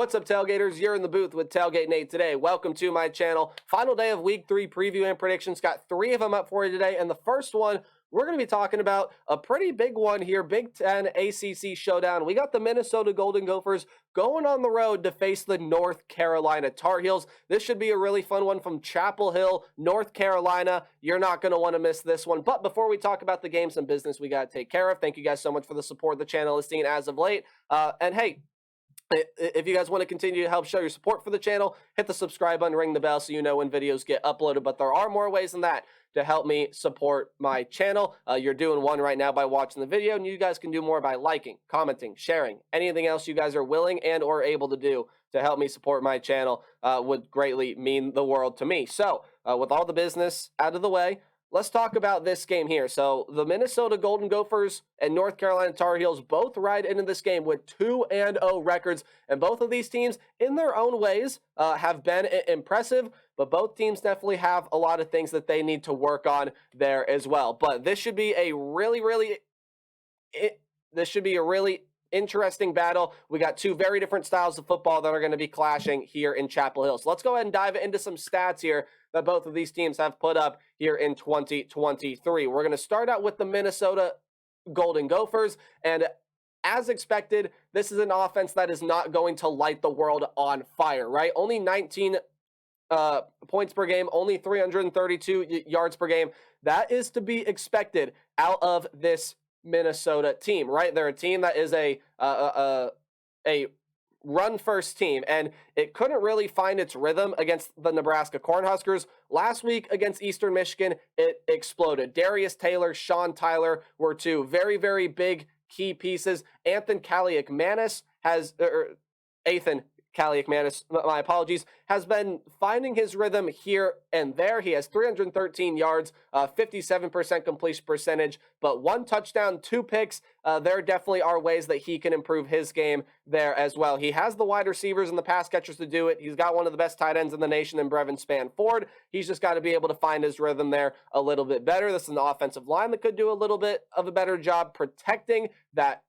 What's up, Tailgaters? You're in the booth with Tailgate Nate today. Welcome to my channel. Final day of Week 3 preview and predictions. Got 3 of them up for you today. And the first one, we're going to be talking about a pretty big one here. Big Ten ACC showdown. We got the Minnesota Golden Gophers going on the road to face the North Carolina Tar Heels. This should be a really fun one from Chapel Hill, North Carolina. You're not going to want to miss this one. But before we talk about the game, some business we got to take care of. Thank you guys so much for the support the channel is seeing as of late. And hey, if you guys want to continue to help show your support for the channel, hit the subscribe button, ring the bell so you know when videos get uploaded. But there are more ways than that to help me support my channel. You're doing one right now by watching the video, and you guys can do more by liking, commenting, sharing. Anything else you guys are willing and or able to do to help me support my channel would greatly mean the world to me. So with all the business out of the way, let's talk about this game here. So the Minnesota Golden Gophers and North Carolina Tar Heels both ride into this game with 2-0 records. And both of these teams, in their own ways, have been impressive. But both teams definitely have a lot of things that they need to work on there as well. But this should be a really interesting battle. We got two very different styles of football that are going to be clashing here in Chapel Hill. So let's go ahead and dive into some stats here that both of these teams have put up here in 2023. We're going to start out with the Minnesota Golden Gophers, and as expected, this is an offense that is not going to light the world on fire, right? Only 19 points per game, only 332 yards per game. That is to be expected out of this Minnesota team, right? They're a team that is a run-first team, and it couldn't really find its rhythm against the Nebraska Cornhuskers. Last week against Eastern Michigan, it exploded. Darius Taylor, Sean Tyler were two very, very big key pieces. Ethan Kaliakmanis my apologies, has been finding his rhythm here and there. He has 313 yards, 57% completion percentage, but 1 touchdown, 2 picks. There definitely are ways that he can improve his game there as well. He has the wide receivers and the pass catchers to do it. He's got one of the best tight ends in the nation in Brevin Spann-Ford. He's just got to be able to find his rhythm there a little bit better. This is an offensive line that could do a little bit of a better job protecting that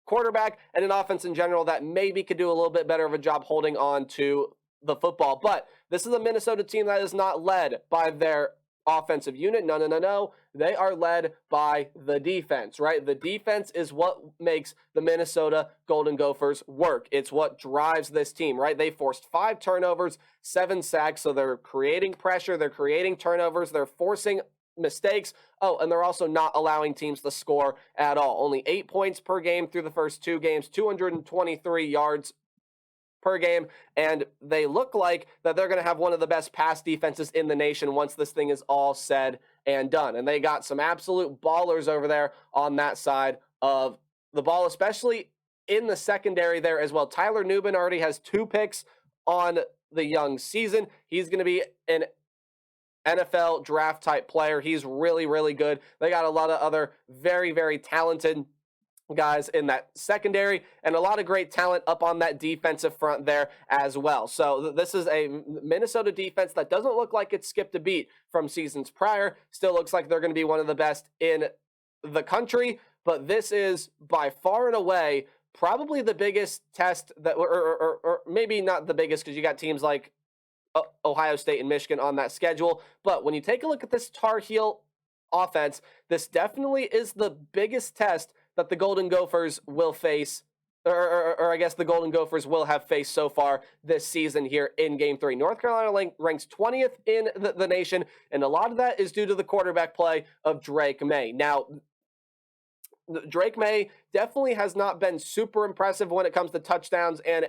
quarterback, and an offense in general that maybe could do a little bit better of a job holding on to the football. But this is a Minnesota team that is not led by their offensive unit. No. They are led by the defense, right? The defense is what makes the Minnesota Golden Gophers work. It's what drives this team, right? They forced 5 turnovers, 7 sacks, so they're creating pressure, they're creating turnovers, they're forcing mistakes. Oh, and they're also not allowing teams to score at all. Only 8 points per game through the first 2 games, 223 yards per game, and they look like that they're going to have one of the best pass defenses in the nation once this thing is all said and done. And they got some absolute ballers over there on that side of the ball, especially in the secondary there as well. Tyler Nubin already has 2 picks on the young season. He's going to be an NFL draft type player. He's really, really good. They got a lot of other very, very talented guys in that secondary and a lot of great talent up on that defensive front there as well. So this is a Minnesota defense that doesn't look like it skipped a beat from seasons prior. Still looks like they're going to be one of the best in the country, but this is by far and away probably the biggest test that, or maybe not the biggest because you got teams like Ohio State and Michigan on that schedule. But when you take a look at this Tar Heel offense, this definitely is the biggest test that the Golden Gophers will face, or I guess the Golden Gophers will have faced so far this season here in Game 3. North Carolina ranks 20th in the nation, and a lot of that is due to the quarterback play of Drake May. Now, Drake May definitely has not been super impressive when it comes to touchdowns and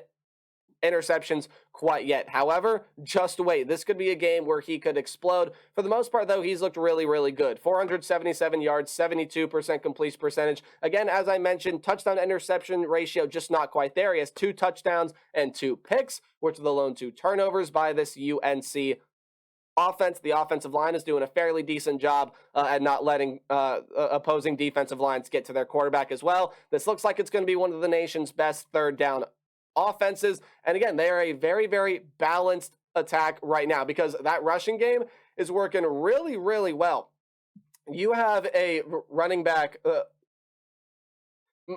interceptions quite yet. However, just wait. This could be a game where he could explode. For the most part, though, he's looked really, really good. 477 yards, 72% completion percentage. Again, as I mentioned, touchdown-interception ratio just not quite there. He has 2 touchdowns and 2 picks, which are the lone 2 turnovers by this UNC offense. The offensive line is doing a fairly decent job at not letting opposing defensive lines get to their quarterback as well. This looks like it's going to be one of the nation's best third down offenses. And again, they are a very, very balanced attack right now because that rushing game is working really, really well. You have a running back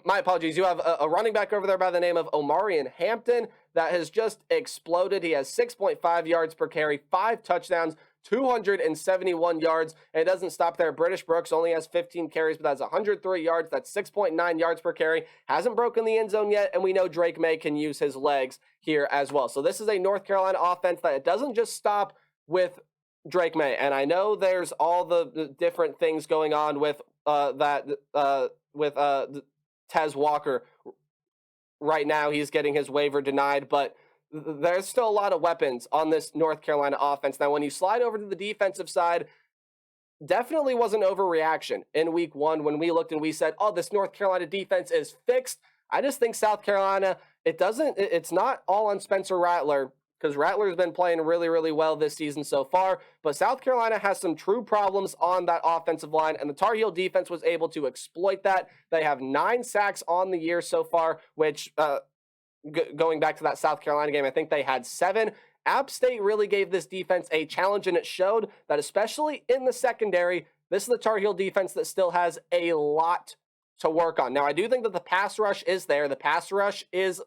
My apologies. You have a running back over there by the name of Omarion Hampton that has just exploded. He has 6.5 yards per carry, 5 touchdowns, 271 yards, and it doesn't stop there. British Brooks only has 15 carries, but that's 103 yards. That's 6.9 yards per carry. Hasn't broken the end zone yet, and we know Drake May can use his legs here as well. So this is a North Carolina offense that it doesn't just stop with Drake May, and I know there's all the different things going on with Tez Walker. Right now, he's getting his waiver denied, but there's still a lot of weapons on this North Carolina offense. Now, when you slide over to the defensive side, definitely was an overreaction in week 1 when we looked and we said, oh, this North Carolina defense is fixed. I just think South Carolina, it's not all on Spencer Rattler, because Rattler's been playing really, really well this season so far. But South Carolina has some true problems on that offensive line, and the Tar Heel defense was able to exploit that. They have 9 sacks on the year so far, which, going back to that South Carolina game, I think they had 7. App State really gave this defense a challenge, and it showed that especially in the secondary, this is the Tar Heel defense that still has a lot to work on. Now, I do think that the pass rush is there. The pass rush is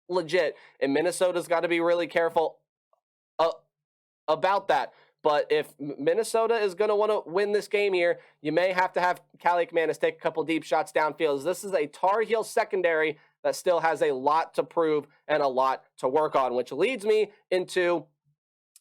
legit, and Minnesota's got to be really careful about that. But if Minnesota is going to want to win this game here, you may have to have Callie McManus take a couple deep shots downfield. This is a Tar Heel secondary that still has a lot to prove and a lot to work on, which leads me into,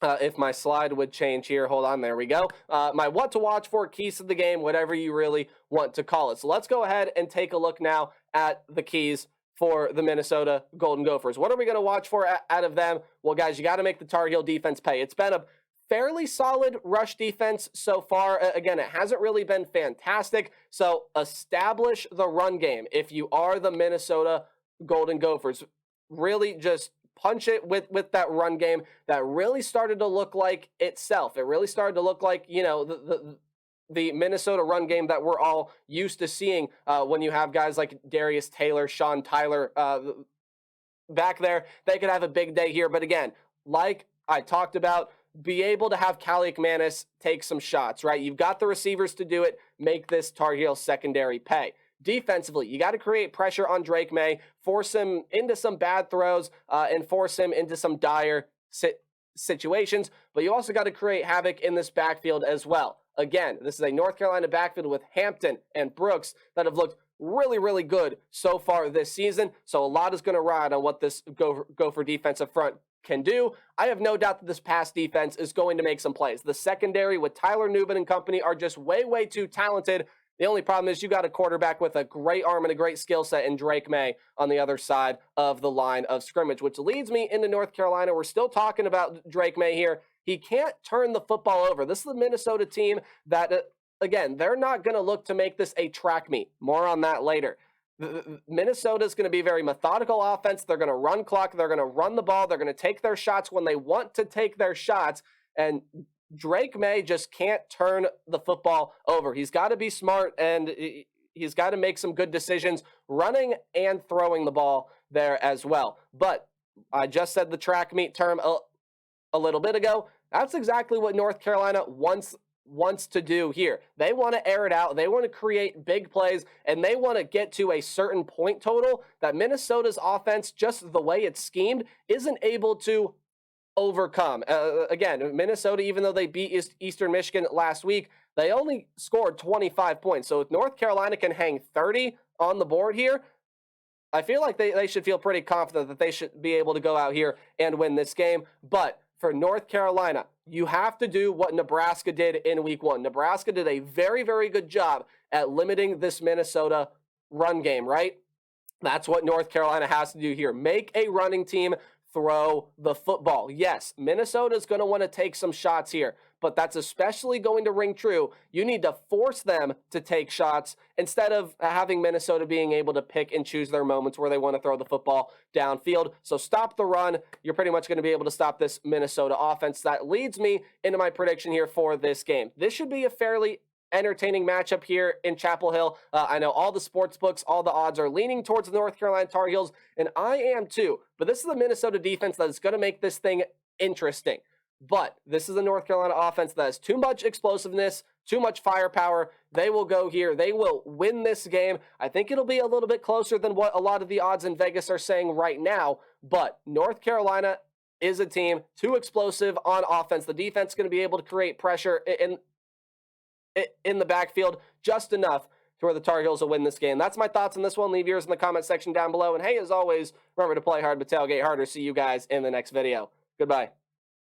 if my slide would change here, hold on, there we go. My what to watch for, keys to the game, whatever you really want to call it. So let's go ahead and take a look now at the keys for the Minnesota Golden Gophers. What are we going to watch for out of them? Well, guys, you got to make the Tar Heel defense pay. It's been a fairly solid rush defense so far. Again, it hasn't really been fantastic. So establish the run game. If you are the Minnesota Golden Gophers, really just punch it with that run game that really started to look like itself. It really started to look like, you know, the Minnesota run game that we're all used to seeing when you have guys like Darius Taylor, Sean Tyler back there. They could have a big day here. But again, like I talked about, be able to have Callie McManus take some shots, right? You've got the receivers to do it. Make this Tar Heel secondary pay. Defensively, you got to create pressure on Drake May, force him into some bad throws, and force him into some dire situations. But you also got to create havoc in this backfield as well. Again, this is a North Carolina backfield with Hampton and Brooks that have looked really, really good so far this season. So a lot is going to ride on what this Gopher defensive front can do. I have no doubt that this pass defense is going to make some plays. The secondary with Tyler Nubin and company are just way, way too talented. The only problem is you got a quarterback with a great arm and a great skill set in Drake May on the other side of the line of scrimmage, which leads me into North Carolina. We're still talking about Drake May here. He can't turn the football over. This is the Minnesota team that, again, they're not going to look to make this a track meet. More on that later. Minnesota is going to be a very methodical offense. They're going to run clock. They're going to run the ball. They're going to take their shots when they want to take their shots. And Drake May just can't turn the football over. He's got to be smart, and he's got to make some good decisions running and throwing the ball there as well. But I just said the track meet term a little bit ago. That's exactly what North Carolina wants to do here. They want to air it out. They want to create big plays, and they want to get to a certain point total that Minnesota's offense, just the way it's schemed, isn't able to overcome. Again, Minnesota, even though they beat Eastern Michigan last week, they only scored 25 points. So if North Carolina can hang 30 on the board here, I feel like they should feel pretty confident that they should be able to go out here and win this game. But for North Carolina, you have to do what Nebraska did in week 1. Nebraska did a very, very good job at limiting this Minnesota run game, right? That's what North Carolina has to do here. Make a running team throw the football. Yes, Minnesota's going to want to take some shots here, but that's especially going to ring true. You need to force them to take shots instead of having Minnesota being able to pick and choose their moments where they want to throw the football downfield. So stop the run. You're pretty much going to be able to stop this Minnesota offense. That leads me into my prediction here for this game. This should be a fairly entertaining matchup here in Chapel Hill. I know all the sports books, all the odds are leaning towards the North Carolina Tar Heels, and I am too. But this is the Minnesota defense that is going to make this thing interesting. But this is the North Carolina offense that has too much explosiveness, too much firepower. They will go here. They will win this game. I think it'll be a little bit closer than what a lot of the odds in Vegas are saying right now, but North Carolina is a team too explosive on offense. The defense is going to be able to create pressure in the backfield just enough to where the Tar Heels will win this game. That's my thoughts on this one. Leave yours in the comment section down below. And hey, as always, remember to play hard but tailgate harder. See you guys in the next video. Goodbye.